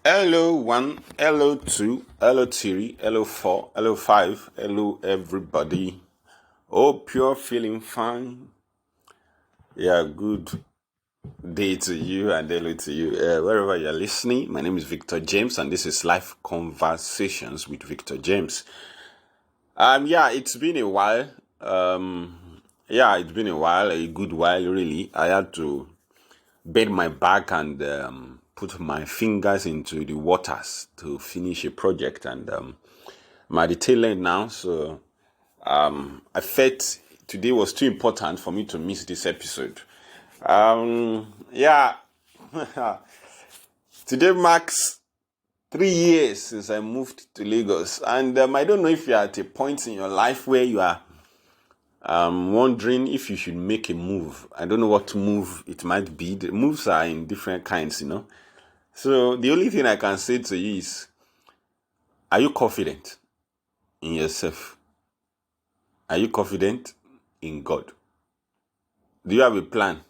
Hello one, hello two, hello three, hello four, hello five, hello everybody. Hope you're feeling fine. Yeah, good day to you and hello to you. Wherever you're listening, my name is Victor James and this is Life Conversations with Victor James. Yeah, it's been a while. It's been a while, a good while really. I had to bend my back and put my fingers into the waters to finish a project, and I'm at the tail end now. So I felt today was too important for me to miss this episode. Yeah, today marks 3 years since I moved to Lagos, and I don't know if you're at a point in your life where you are wondering if you should make a move. I don't know what move it might be. The moves are in different kinds. So the only thing I can say to you is, are you confident in yourself? Are you confident in God? Do you have a plan?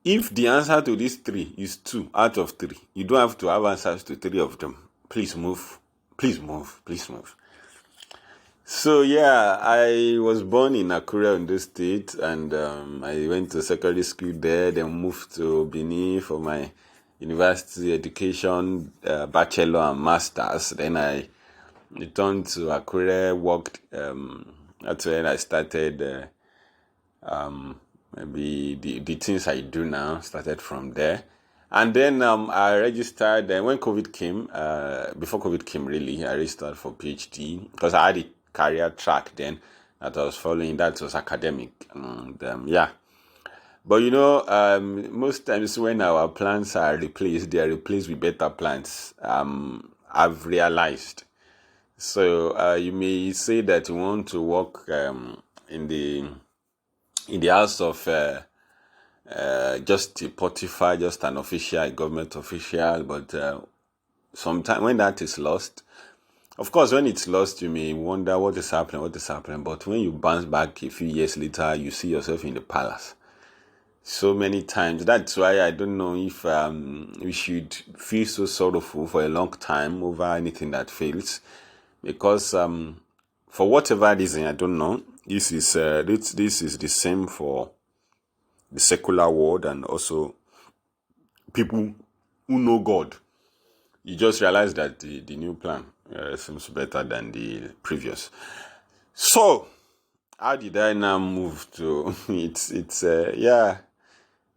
If the answer to these three is 2 out of 3, you don't have to have answers to 3 of them. Please move. Please move. Please move. So yeah, I was born in Akure, Ondo State, and I went to secondary school there, then moved to Benin for my university education, bachelor and masters. Then I returned to Akure, worked. That's when I started maybe the things I do now. Started from there. And then I registered, when COVID came, before COVID came really, I registered for PhD because I had a career track then that I was following. That was academic. And but most times when our plans are replaced, they are replaced with better plans. I've realized. So you may say that you want to work in the house of just a Potiphar, just an official, a government official, but sometimes when that is lost, of course, when it's lost, you may wonder what is happening, but when you bounce back a few years later, you see yourself in the palace. So many times. That's why I don't know if we should feel so sorrowful for a long time over anything that fails, because for whatever reason, I don't know, this is the same for the secular world and also people who know God. You just realize that the new plan seems better than the previous. So, how did I now move to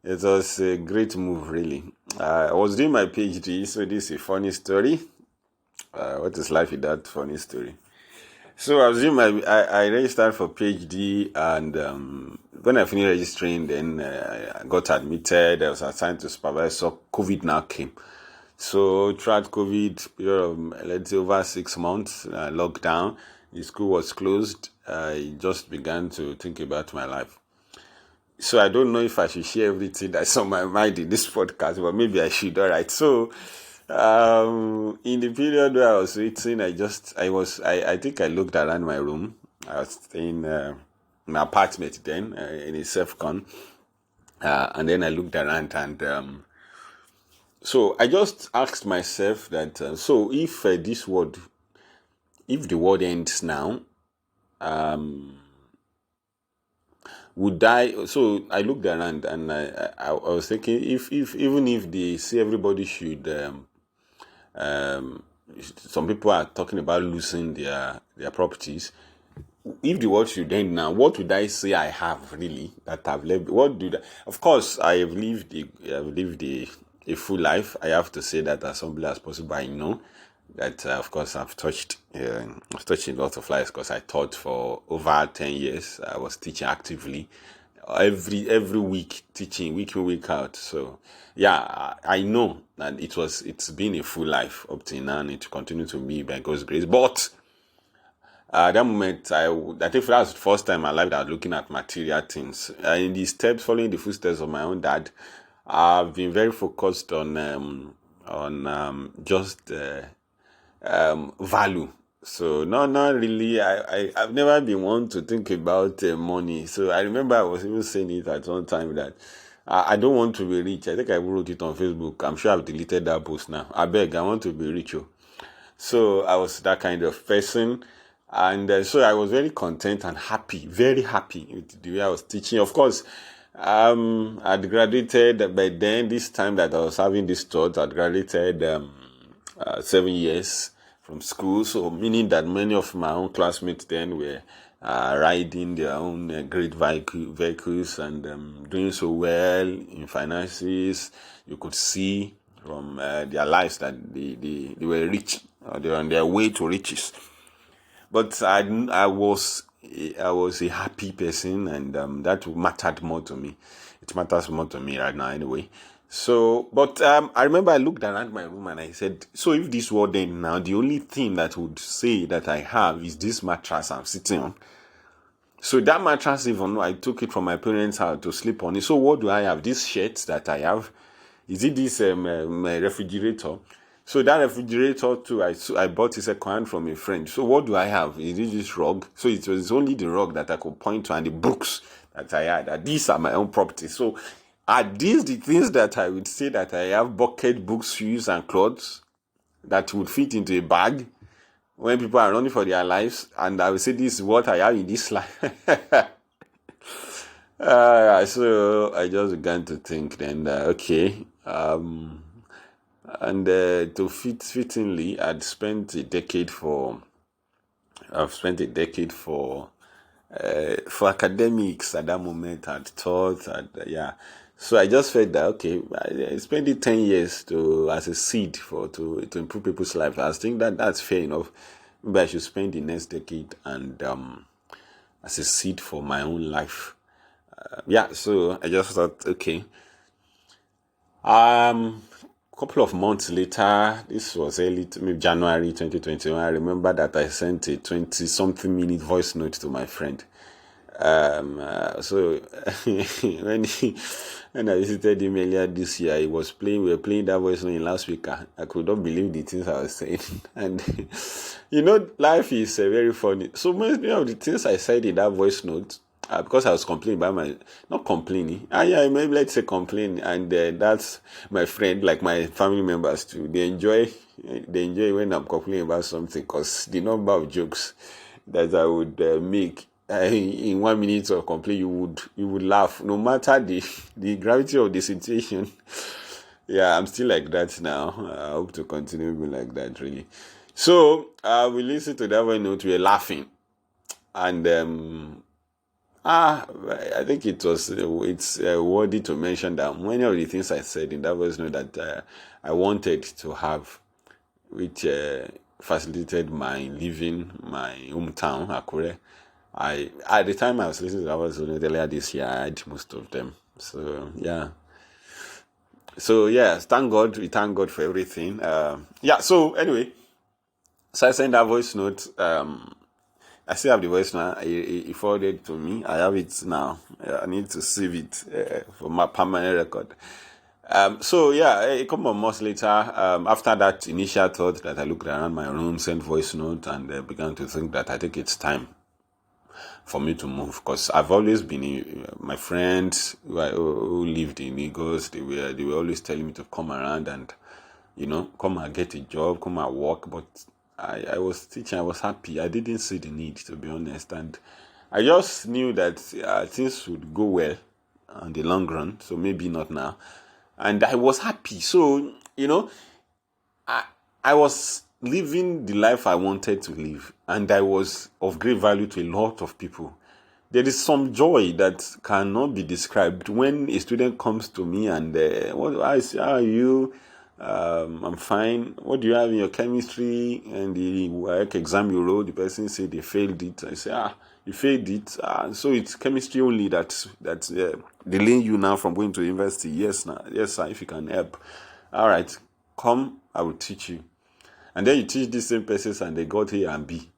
it was a great move really. I was doing my PhD, so this is a funny story. What is life without funny story? So I was doing I registered for PhD, and when I finished registering, then I got admitted. I was assigned to supervisor. COVID now came. So throughout COVID, period of let's say over 6 months, lockdown, the school was closed. I just began to think about my life. So I don't know if I should share everything that's on my mind in this podcast, but maybe I should. All right. So in the period where I was waiting, I think I looked around my room. I was in my apartment then in a self-con, and then I looked around, and so I just asked myself that so if if the world ends now, would I? So I looked around and I was thinking, if even if they say everybody should, some people are talking about losing their properties. If the world should end now, what would I say I have really that I've lived? Of course, I have lived a full life. I have to say that as humbly as possible. I know that, of course, I've touched a lot of lives because I taught for over 10 years. I was teaching actively every week, teaching week in, week out. So yeah, I know that it's been a full life up to now, and it will continue to be by God's grace. But at that moment, I think that was the first time in my life that I was looking at material things. In the steps, following the footsteps of my own dad, I've been very focused on just value. So not really. I've never been one to think about money. So I remember I was even saying it at one time that I don't want to be rich. I think I wrote it on Facebook. I'm sure I've deleted that post now. I beg, I want to be rich. Oh. So I was that kind of person. And so I was very content and happy, very happy with the way I was teaching. Of course, I'd graduated by then. This time that I was having this thought, I'd graduated 7 years from school. So meaning that many of my own classmates then were riding their own great vehicles and doing so well in finances. You could see from their lives that they were rich, or they were on their way to riches. But I was a happy person, and that mattered more to me. It matters more to me right now, anyway. So, but I remember I looked around my room and I said, so if this were then now, the only thing that would say that I have is this mattress I'm sitting on. So that mattress, even though I took it from my parents' house to sleep on it. So what do I have? This shirt that I have, is it this my refrigerator? So that refrigerator too, I bought a second hand from a friend. So what do I have? Is it this rug? So it was only the rug that I could point to and the books that I had. That these are my own property. So are these the things that I would say that I have? Bucket, books, shoes, and clothes that would fit into a bag when people are running for their lives, and I would say this is what I have in this life. So I just began to think then, okay, and to fittingly, I've spent a decade for academics at that moment. I'd taught, yeah. So I just felt that okay, I spent it 10 years as a seed to improve people's lives. I think that's fair enough. Maybe I should spend the next decade and as a seed for my own life. Yeah. So I just thought, okay. Couple of months later, this was maybe January 2021. I remember that I sent a 20-something minute voice note to my friend. So when I visited him earlier this year, we were playing that voice note in loudspeaker. I could not believe the things I was saying. And life is very funny. So many of the things I said in that voice note, because I was complaining about not complaining. Yeah, maybe let's say complaining, and that's my friend, like my family members too. They enjoy when I'm complaining about something, because the number of jokes that I would make in 1 minute of complaint, you would laugh, no matter the gravity of the situation. Yeah, I'm still like that now. I hope to continue being like that, really. So we listened to that one note. We were laughing, and I think it's worthy to mention that many of the things I said in that voice note that I wanted to have, which facilitated my living my hometown, Akure. At the time I was listening to that voice note earlier this year, I had most of them. So yeah. So yeah, we thank God for everything. Yeah. So anyway, so I sent that voice note. I still have the voice now. He forwarded it to me. I have it now. I need to save it for my permanent record. So yeah, a couple of months later, after that initial thought that I looked around my room, sent voice note, and began to think that I think it's time for me to move, because I've always been my friends who lived in Lagos. They were always telling me to come around and come and get a job, come and work, but I was teaching. I was happy. I didn't see the need, to be honest, and I just knew that things would go well on the long run. So maybe not now, and I was happy. So I was living the life I wanted to live, and I was of great value to a lot of people. There is some joy that cannot be described when a student comes to me and how are you? I'm fine. What do you have in your chemistry? And the work exam you wrote, the person said they failed it. I say, you failed it. So it's chemistry only that's delaying you now from going to university. Yes, sir, if you can help. All right, come, I will teach you. And then you teach these same persons and they got A and B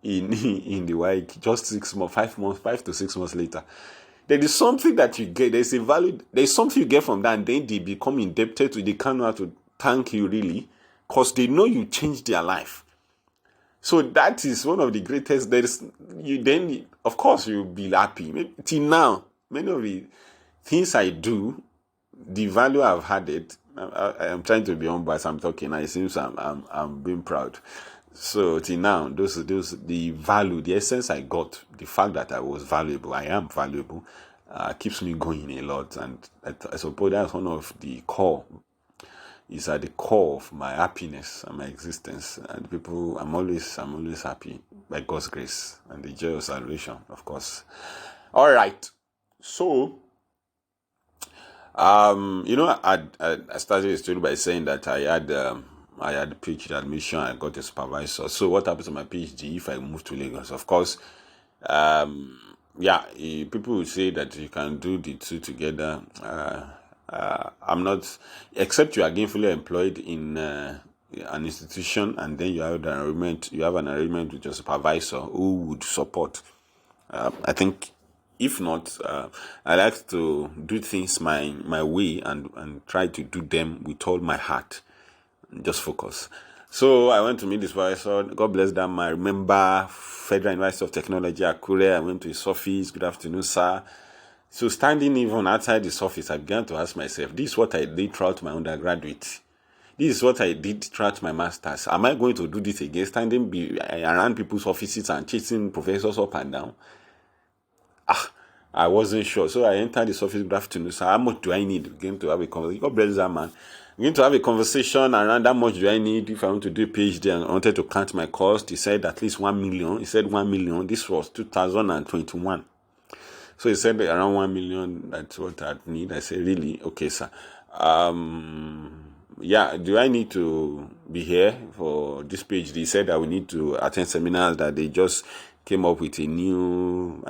in the work just 6 months, 5 months, 5 to 6 months later. There is something that you get. There's a value. There's something you get from that, and then they become indebted to. They can't know how to thank you, really, because they know you changed their life. So that is one of the greatest. Of course, you'll be happy. Maybe till now, many of the things I do, the value I've had it. I'm trying to be humble as I'm talking. It seems I'm being proud. So till now, those the value, the essence I got, the fact that I was valuable, I am valuable, keeps me going a lot, and I suppose that's one of the core. Is at the core of my happiness and my existence. And people, I'm always happy by God's grace and the joy of salvation, of course. All right, so. I started the story by saying that I had PhD admission. I got a supervisor. So what happens to my PhD if I move to Lagos? Of course, people will say that you can do the two together. I'm not, except you are gainfully employed in an institution, and then you have an arrangement. You have an arrangement with your supervisor who would support. I think, if not, I like to do things my way and try to do them with all my heart. Just focus. So I went to meet this professor. God bless that man. I remember Federal University of Technology, Akure. I went to his office. Good afternoon, sir. So standing even outside his office, I began to ask myself, this is what I did throughout my undergraduate. This is what I did throughout my master's. Am I going to do this again? Standing around people's offices and chasing professors up and down? I wasn't sure. So I entered his office. Good afternoon, sir. How much do I need? Again to have a conversation. God bless that man. I'm going to have a conversation around how much do I need if I want to do a PhD and I wanted to count my cost. He said at least 1 million. He said 1 million. This was 2021. So he said around 1 million, that's what I need. I said, really? Okay, sir. Do I need to be here for this PhD? He said that we need to attend seminars, that they just came up with a new,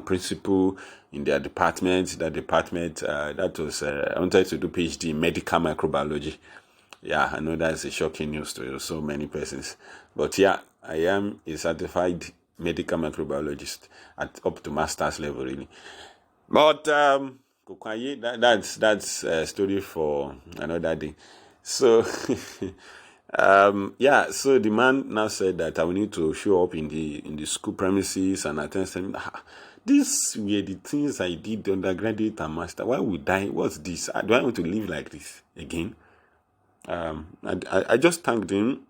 principle in their department. That department, I wanted to do PhD in medical microbiology. Yeah, I know that's a shocking news to so many persons. But yeah, I am a certified medical microbiologist up to master's level, really. But that's a story for another day. So so the man now said that I will need to show up in the school premises and attend seminar. These were the things I did undergraduate and master. Why would I? What's this? Do I want to live like this again? I just thanked him.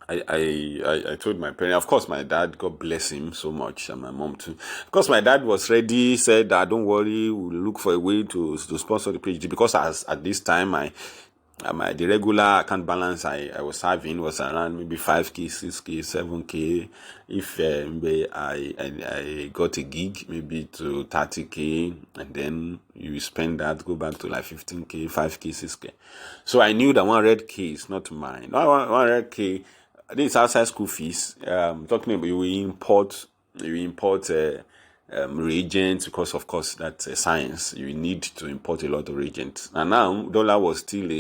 I told my parents, of course, my dad, God bless him so much, and my mom too. Of course, my dad was ready, said, don't worry, we'll look for a way to sponsor the PhD, because at this time, the regular account balance I was having was around maybe 5K, 6K, 7K. If I got a gig, maybe to 30K, and then you spend that, go back to like 15K, 5K, 6K. So I knew that 100K is not mine. 100K, this is outside school fees. Talking about you import reagents, because of course that's a science. You need to import a lot of reagents. And now dollar was still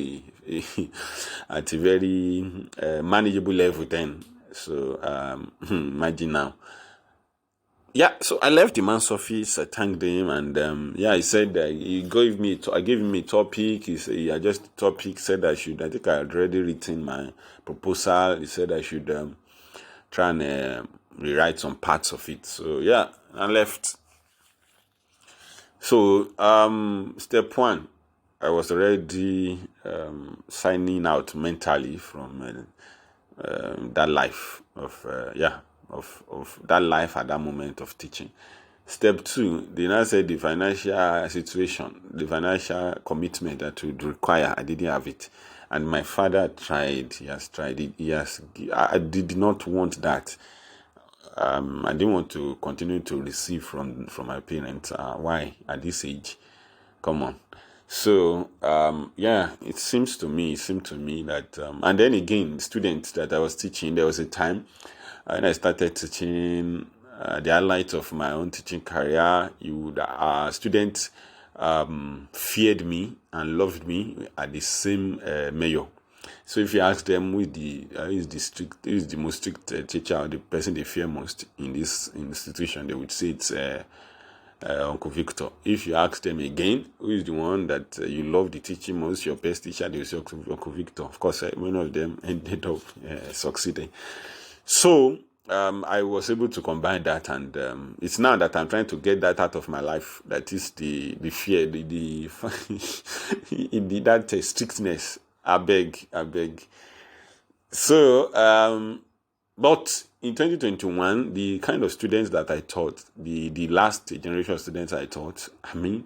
at a very manageable level then. So imagine now. Yeah, so I left the man's office. I thanked him, and he said I gave him a topic. He adjusted the topic. Said I think I had already written my proposal. He said I should try and rewrite some parts of it. So yeah, I left. So step one, I was already signing out mentally from that life of that life at that moment of teaching. Step two, they now said the financial situation, the financial commitment that would require, I didn't have it. And my father tried, he has tried it, I did not want that. I didn't want to continue to receive from my parents. Why at this age? Come on. So it seemed to me that and then again, students that I was teaching, there was a time when I started teaching, the highlight of my own teaching career, students feared me and loved me at the same mayor. So if you ask them who is the most strict teacher, or the person they fear most in this institution, they would say it's Uncle Victor. If you ask them again, who is the one that you love the teaching most, your best teacher, they will say Uncle Victor. Of course, many of them ended up succeeding. So I was able to combine that, and it's now that I'm trying to get that out of my life. That is the fear, the that strictness. I beg. So, but in 2021, the kind of students that I taught, the last generation of students I taught, I mean,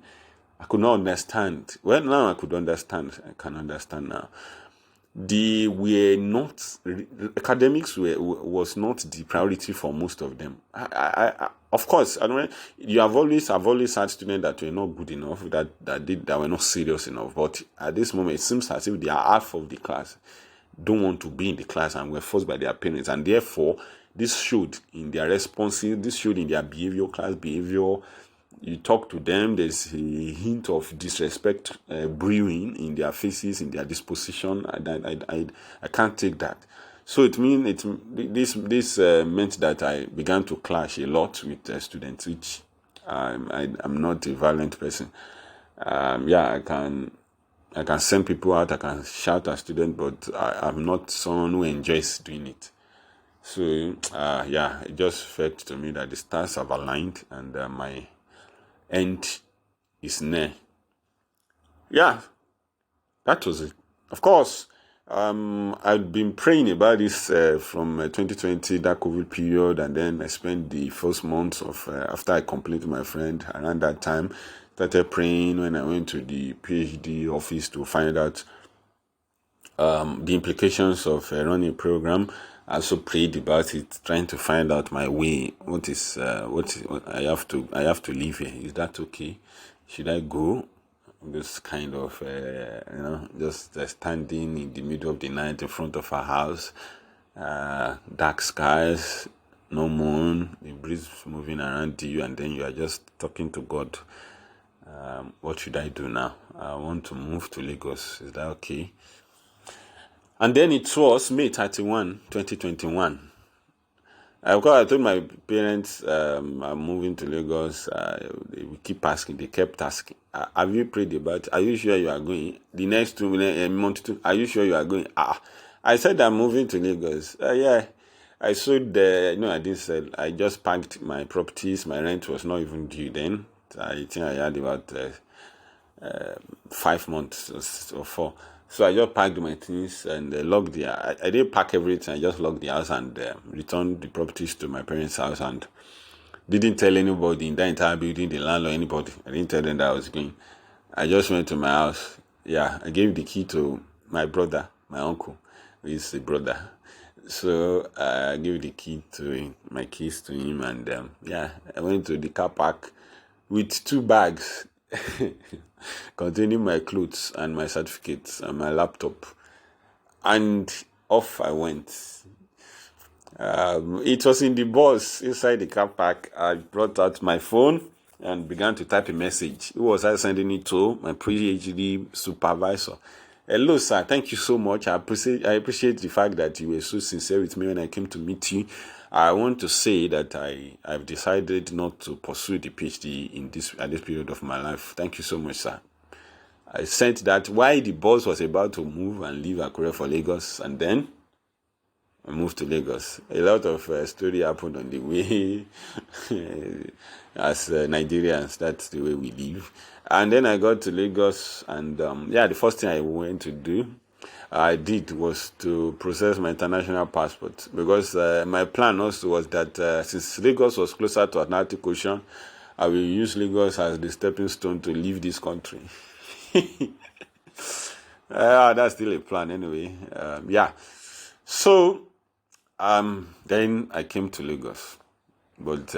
I could not understand. Well, now I could understand. I can understand now. They were not academics was not the priority for most of them. Of course, I don't. I've always had students that were not good enough, that were not serious enough. But at this moment, it seems as if they are half of the class don't want to be in the class and were forced by their parents, and therefore this showed in their responses. This showed in their behavior, class behavior. You talk to them, there's a hint of disrespect brewing in their faces, in their disposition. I can't take that. So it means this meant that I began to clash a lot with students, which I'm not a violent person. I can send people out, I can shout at students, but I'm not someone who enjoys doing it. So it just felt to me that the stars have aligned, and my end is near. Yeah, that was it. Of course, I'd been praying about this from 2020, that COVID period, and then I spent the first months of after I completed my friend around that time. Started praying when I went to the PhD office to find out the implications of running a program. I also prayed about it, trying to find out my way. What I have to leave here? Is that okay? Should I go? This kind of just standing in the middle of the night in front of our house, dark skies, no moon, the breeze moving around you, and then you are just talking to God. What should I do now? I want to move to Lagos. Is that okay? And then it was May 31, 2021. I told my parents I'm moving to Lagos. They keep asking. They kept asking, have you prayed about it? Are you sure you are going? The next 2 months, are you sure you are going? I said I'm moving to Lagos. Yeah. I sold I didn't sell. I just packed my properties. My rent was not even due then. I think I had about 5 months or 4. So I just packed my things and locked I didn't pack everything. I just locked the house and returned the properties to my parents' house, and didn't tell anybody in that entire building, the landlord, anybody. I didn't tell them that I was going. I just went to my house. Yeah, I gave the key to my brother, my uncle, who is a brother. So I gave the key to him, my keys to him, and I went to the car park with 2 bags containing my clothes and my certificates and my laptop, and off I went. It was in the bus inside the car park. I brought out my phone and began to type a message. Who was I sending it to? My PhD supervisor. Hello, sir. Thank you so much. I appreciate the fact that you were so sincere with me when I came to meet you. I want to say that I've decided not to pursue the PhD at this period of my life. Thank you so much, sir. I sent that while the bus was about to move and leave Akure for Lagos, and then I moved to Lagos. A lot of story happened on the way. As Nigerians, that's the way we live. And then I got to Lagos, and the first thing I went to do, I did, was to process my international passport, because my plan also was that since Lagos was closer to Atlantic Ocean, I will use Lagos as the stepping stone to leave this country. That's still a plan anyway. So then I came to Lagos, but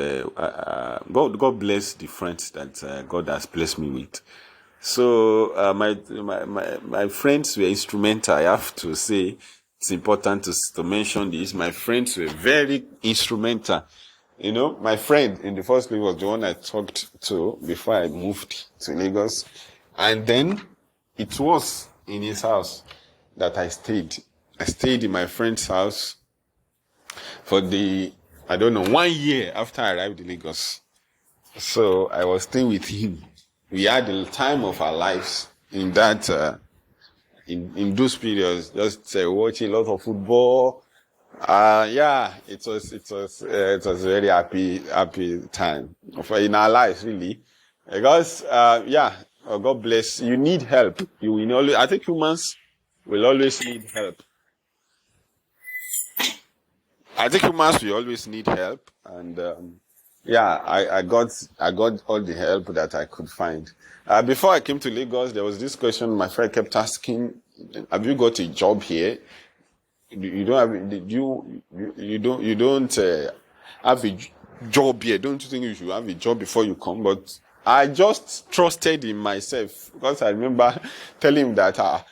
God bless the friends that God has blessed me with. So my friends were instrumental. I have to say, it's important to mention this. My friends were very instrumental. My friend in the first place was the one I talked to before I moved to Lagos, and then it was in his house that I stayed. I stayed in my friend's house for 1 year after I arrived in Lagos. So I was staying with him. We had the time of our lives in that, in those periods, just watching a lot of football, Yeah, it was a very happy time for in our lives, really, because yeah, God bless. You need help. You will always. I think humans will always need help. I think humans will always need help, and yeah, I got all the help that I could find. Before I came to Lagos, there was this question my friend kept asking: have you got a job here? You don't have you don't have a job here. Don't you think you should have a job before you come? But I just trusted in myself because I remember telling him that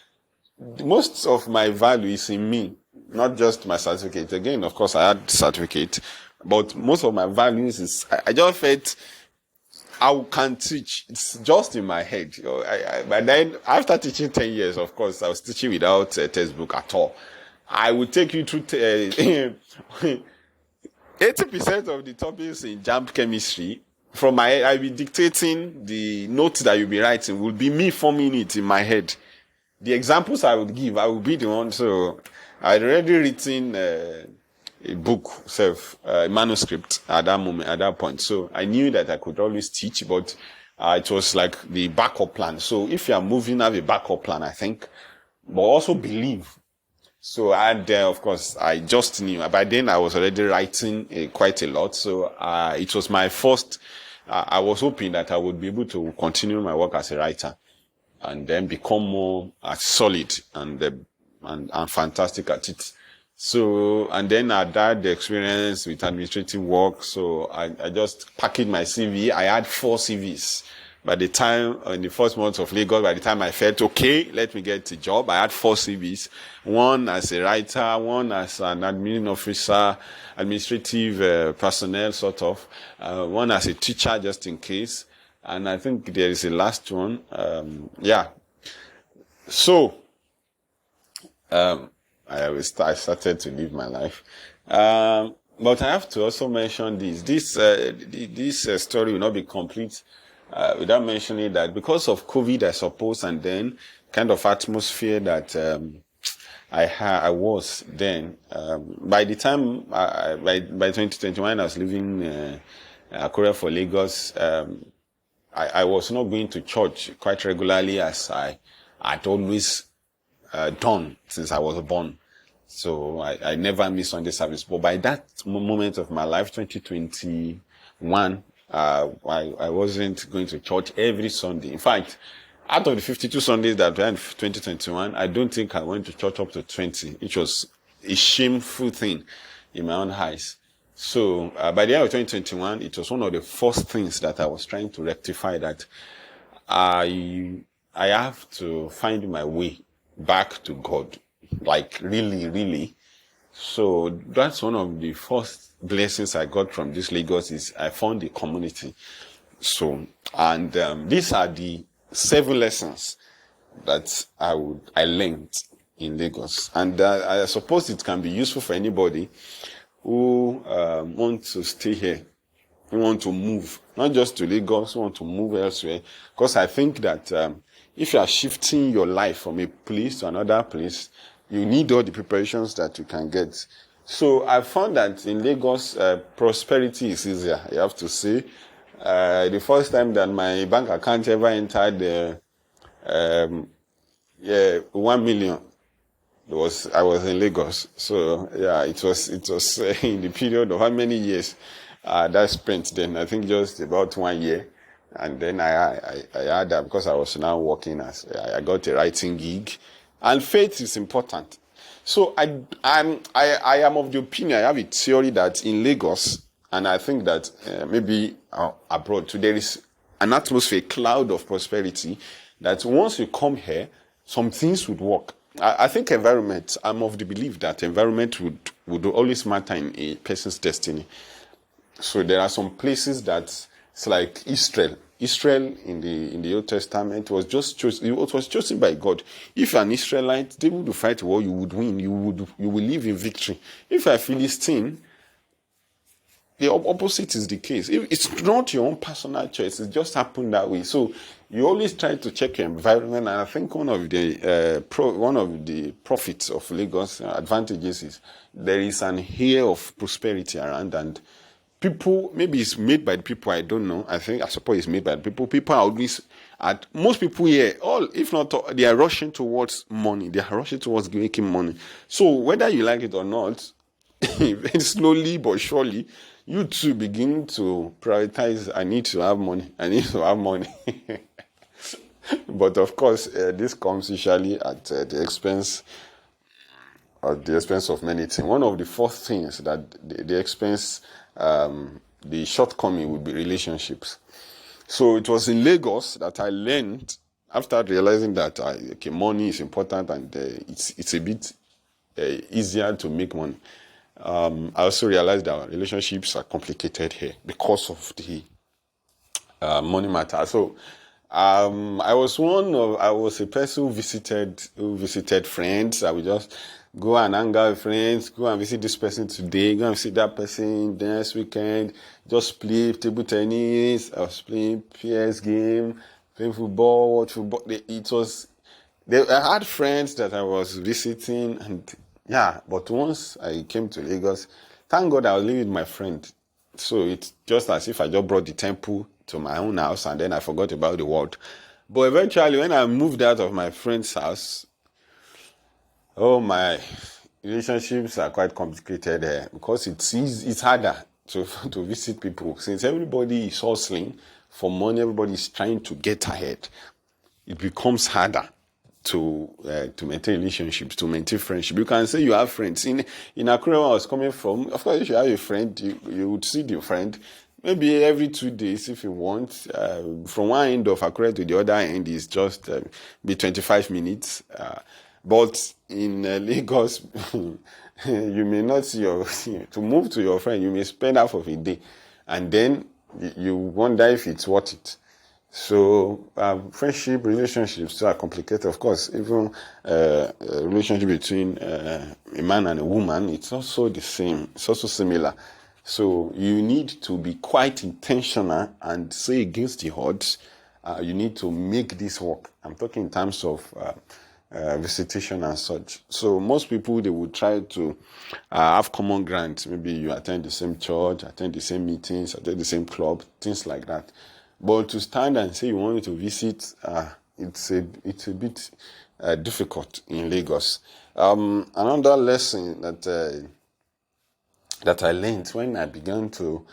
most of my value is in me, not just my certificate. Again, of course, I had certificate, but most of my values is I just felt I can teach. It's just in my head. You know, but then after teaching 10 years, of course, I was teaching without a textbook at all. I would take you through 80% of the topics in JAMB chemistry. From my head, I'll be dictating the notes that you'll be writing. Will be me forming it in my head. The examples I would give, I will be the one. So I'd already written a book, manuscript at that moment, at that point. So I knew that I could always teach, but it was like the backup plan. So if you are moving, have a backup plan, I think, but also believe. So and of course, I just knew. By then, I was already writing quite a lot. So it was my first. I was hoping that I would be able to continue my work as a writer and then become more solid and fantastic at it. So, and then I had the experience with administrative work. So I just packaged my CV. I had 4 CVs. By the time, in the first month of Lagos, by the time I felt, okay, let me get a job, I had 4 CVs. One as a writer, one as an admin officer, administrative personnel, sort of. One as a teacher, just in case. And I think there is a last one. Yeah. So, I started to live my life. But I have to also mention this. This story will not be complete without mentioning that because of COVID, I suppose, and then kind of atmosphere that I was then. By the time by 2021, I was leaving Korea for Lagos. I was not going to church quite regularly as I had always done since I was born. So I never missed Sunday service. But by that moment of my life, 2021, I wasn't going to church every Sunday. In fact, out of the 52 Sundays that were in 2021, I don't think I went to church up to 20, which was a shameful thing in my own eyes. So by the end of 2021, it was one of the first things that I was trying to rectify, that I have to find my way back to God, like really, really. So that's one of the first blessings I got from this Lagos is I found a community. So, and these are the 7 lessons that I learned in Lagos. And I suppose it can be useful for anybody who wants to stay here, who want to move, not just to Lagos, who want to move elsewhere. Because I think that if you are shifting your life from a place to another place, you need all the preparations that you can get. So I found that in Lagos, prosperity is easier, I have to say. The first time that my bank account ever entered 1 million, I was in Lagos. So yeah, it was in the period of how many years that spent then? I think just about 1 year. And then I had that because I was now working I got a writing gig, and faith is important. So I am of the opinion, I have a theory that in Lagos, and I think that maybe abroad too, there is an atmosphere, a cloud of prosperity, that once you come here, some things would work. I think environment, I'm of the belief that environment would always matter in a person's destiny. So there are some places that it's like Israel. Israel in the Old Testament was just chosen. It was chosen by God. If you're an Israelite, they would fight a war, you would win. You will live in victory. If you're a Philistine, the opposite is the case. It's not your own personal choice. It just happened that way. So you always try to check your environment. And I think one of the profits of Lagos advantages is there is an air of prosperity around, and people, maybe it's made by the people, I don't know. I suppose it's made by the people. People are always most people here, all if not all, they are rushing towards money. They are rushing towards making money. So whether you like it or not, very slowly but surely, you too begin to prioritize. I need to have money. I need to have money. But of course, this comes usually at the expense of many things. One of the first things that the expense, the shortcoming would be relationships. So it was in Lagos that I learned, after realizing that money is important, and it's a bit easier to make money. I also realized that relationships are complicated here because of the money matter. So I was a person who visited friends. I would just go and hang out with friends, go and visit this person today, go and visit that person next weekend, just play table tennis. I was playing PS game, playing football, watch football. I had friends that I was visiting, and yeah, but once I came to Lagos, thank God I was living with my friend. So it's just as if I just brought the temple to my own house and then I forgot about the world. But eventually, when I moved out of my friend's house, oh, my relationships are quite complicated here because it's harder to visit people since everybody is hustling for money. Everybody is trying to get ahead. It becomes harder to maintain relationships, to maintain friendship. You can say you have friends. In Akure, where I was coming from, of course, if you have a friend, you would see the friend maybe every 2 days if you want. From one end of Akure to the other end is just be 25 minutes. But in Lagos, you may not see to move to your friend, you may spend half of a day. And then you wonder if it's worth it. So friendship, relationships are complicated. Of course, even a relationship between a man and a woman, it's also the same. It's also similar. So you need to be quite intentional and say against the odds. You need to make this work. I'm talking in terms of visitation and such. So most people, they would try to have common ground. Maybe you attend the same church, attend the same meetings, attend the same club, things like that. But to stand and say you want to visit, it's a bit difficult in Lagos. Another lesson that I learned when I began to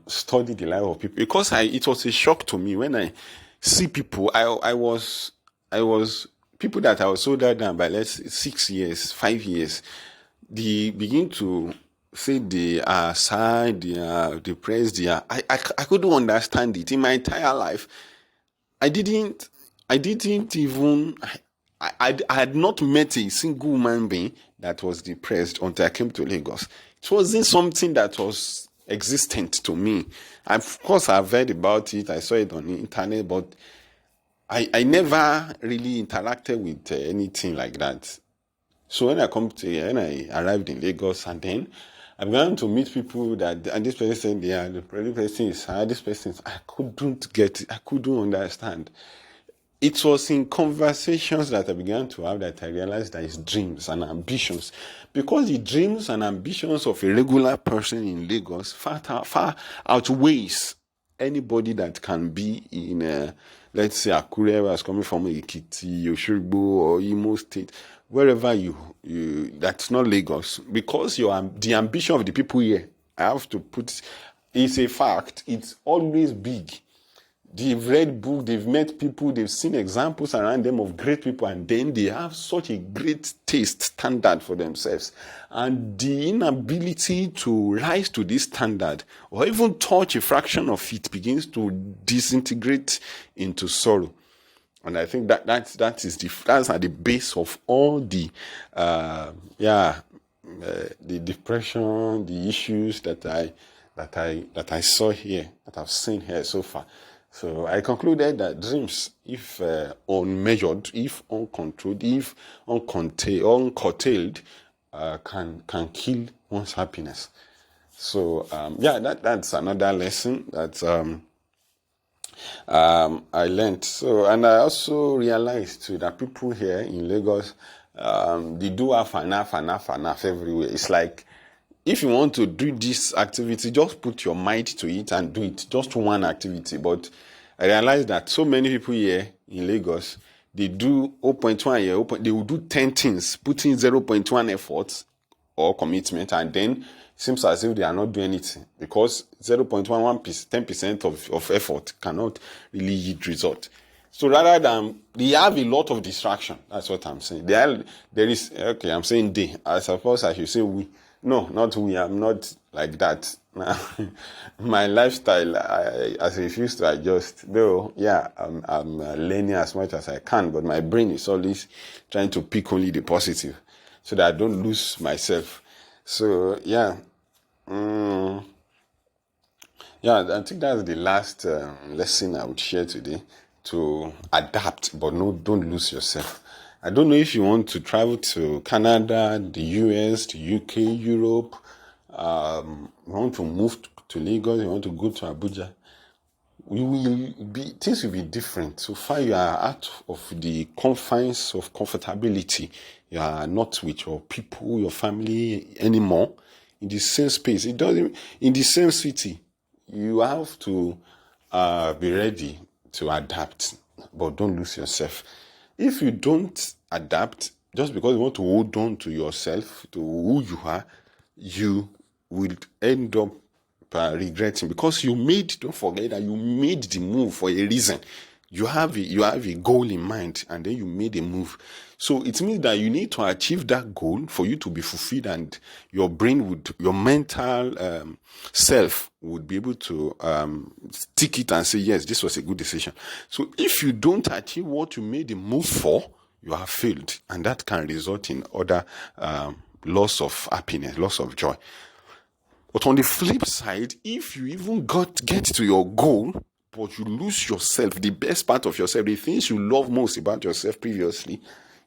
study the life of people, because it was a shock to me when I see people. I was people that I was older than by 6 years, 5 years. They begin to say they are sad, they are depressed, I couldn't understand it. In my entire life, I had not met a single human being that was depressed until I came to Lagos. It wasn't something that was existent to me. Of course, I've heard about it, I saw it on the internet, but I never really interacted with anything like that. So when I arrived in Lagos, and then I began to meet people and this person said, yeah, the person is sad, this person I couldn't get it, I couldn't understand. It was in conversations that I began to have that I realized that it's dreams and ambitions. Because the dreams and ambitions of a regular person in Lagos far outweighs anybody that can be in, let's say, Akure, where I was coming from, Ekiti, Oshogbo, or Imo State, wherever that's not Lagos. Because the ambition of the people here, I have to put, it's a fact, it's always big. They've read books, they've met people, they've seen examples around them of great people, and then they have such a great taste standard for themselves. And the inability to rise to this standard or even touch a fraction of it begins to disintegrate into sorrow. And I think that's at the base of all the depression, the issues that I saw here, that I've seen here so far. So I concluded that dreams, if unmeasured, if uncontrolled, if uncurtailed, can kill one's happiness. So that's another lesson that I learned. So, and I also realized too that people here in Lagos, they do have FANAF everywhere. It's like, if you want to do this activity, just put your mind to it and do it. Just one activity. But I realized that so many people here in Lagos, they do zero point 0.1 year, they will do 10 things, putting 0.1 effort or commitment, and then it seems as if they are not doing anything, because 0.11%, 10% of effort cannot really yield result. So rather than, they have a lot of distraction. That's what I'm saying. There is, okay, I'm saying they. I suppose I should say we. No, not we. I'm not like that. My lifestyle, I refuse to adjust. Though, yeah, I'm learning as much as I can, but my brain is always trying to pick only the positive, so that I don't lose myself. So yeah, yeah, I think that's the last lesson I would share today. To adapt, but no, don't lose yourself. I don't know if you want to travel to Canada, the US, the UK, Europe. You want to move to Lagos, you want to go to Abuja. Things will be different. So far, you are out of the confines of comfortability. You are not with your people, your family anymore. In the same space, it doesn't. In the same city, you have to be ready to adapt, but don't lose yourself. If you don't adapt, just because you want to hold on to yourself, to who you are, you will end up regretting, because don't forget that you made the move for a reason. You have a goal in mind, and then you made a move. So it means that you need to achieve that goal for you to be fulfilled, and your mental self would be able to stick it and say, yes, this was a good decision. So if you don't achieve what you made a move for, you have failed, and that can result in other loss of happiness, loss of joy. But on the flip side, if you even get to your goal, but you lose yourself, the best part of yourself, the things you love most about yourself previously,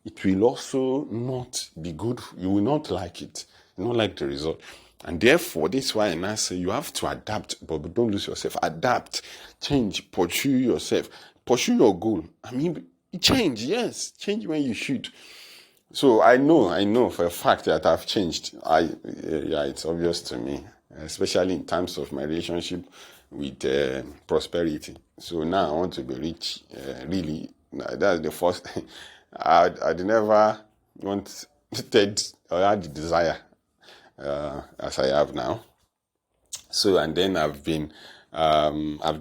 it will also not be good. You will not like it. You will not like the result. And therefore, this is why I now say you have to adapt, but don't lose yourself. Adapt, change, pursue yourself, pursue your goal. I mean, change, yes, change when you should. So I know for a fact that I've changed. Yeah, it's obvious to me, especially in terms of my relationship with prosperity. So now I want to be rich. Really, that's the first. I'd never wanted or had the desire as I have now. So, and then I've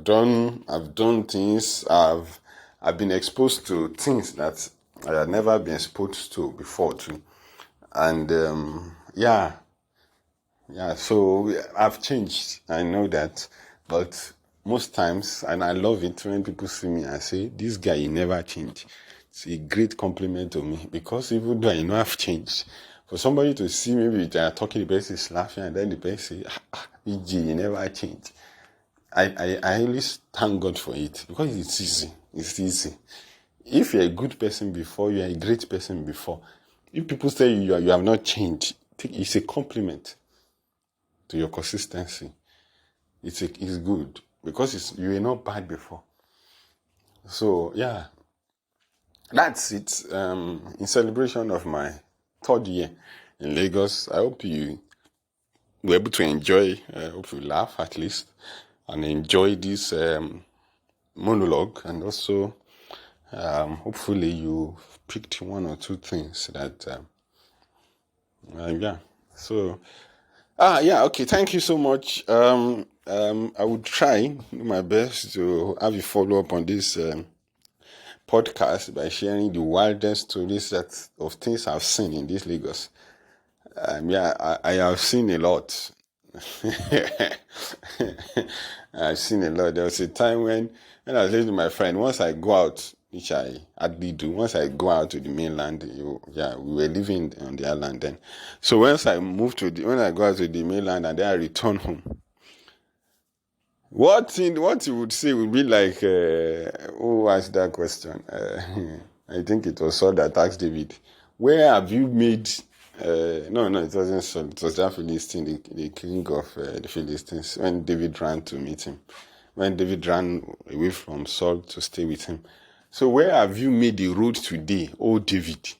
done things. I've been exposed to things that I had never been exposed to before too. And yeah. So I've changed. I know that, but most times, and I love it when people see me and say, "This guy, he never changed." It's a great compliment to me, because even though I know I've changed, for somebody to see, maybe they are talking, the person is laughing, and then the person say, "EG, you never changed." I always thank God for it, because it's easy. It's easy. If you're a good person before, you're a great person before. If people say you have not changed, it's a compliment to your consistency. It's good, because you were not bad before. So yeah, that's it. In celebration of my 3rd year in Lagos, I hope you were able to enjoy. Hope you laugh at least and enjoy this monologue, and also hopefully you picked one or two things that yeah. So yeah, okay. Thank you so much. I would try do my best to have you follow up on this podcast by sharing the wildest stories of things I've seen in this Lagos. Yeah, I have seen a lot. I've seen a lot. There was a time when I was living with my friend, once I go out, which I hardly do, once I go out to the mainland, we were living on the island then. So once I when I go out to the mainland and then I return home, what you would say would be like, who asked that question? I think it was Saul that asked David, where have you made, no, it wasn't Saul, it was that Philistine, the king of the Philistines, when David ran to meet him. when David ran away from Saul to stay with him. So where have you made the road today, oh David?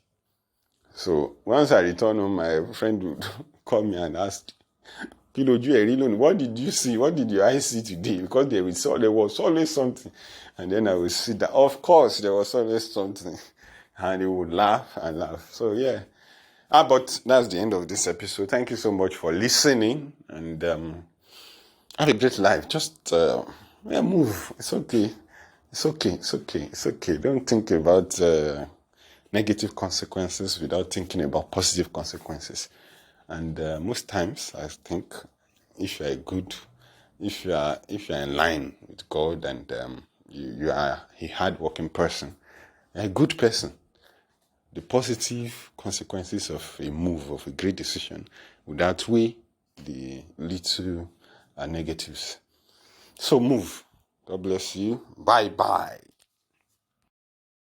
So once I return home, my friend would call me and ask, what did you see? What did your eyes see today? Because there was always something. And then I would see that, of course, there was always something. And he would laugh and laugh. So, yeah. But that's the end of this episode. Thank you so much for listening. And have a great life. Just move. It's okay. It's okay. It's okay. It's okay. Don't think about negative consequences without thinking about positive consequences. And most times, I think, if you are in line with God and you are a hardworking person, a good person, the positive consequences of a move, of a great decision, would outweigh the little negatives. So move. God bless you. Bye-bye.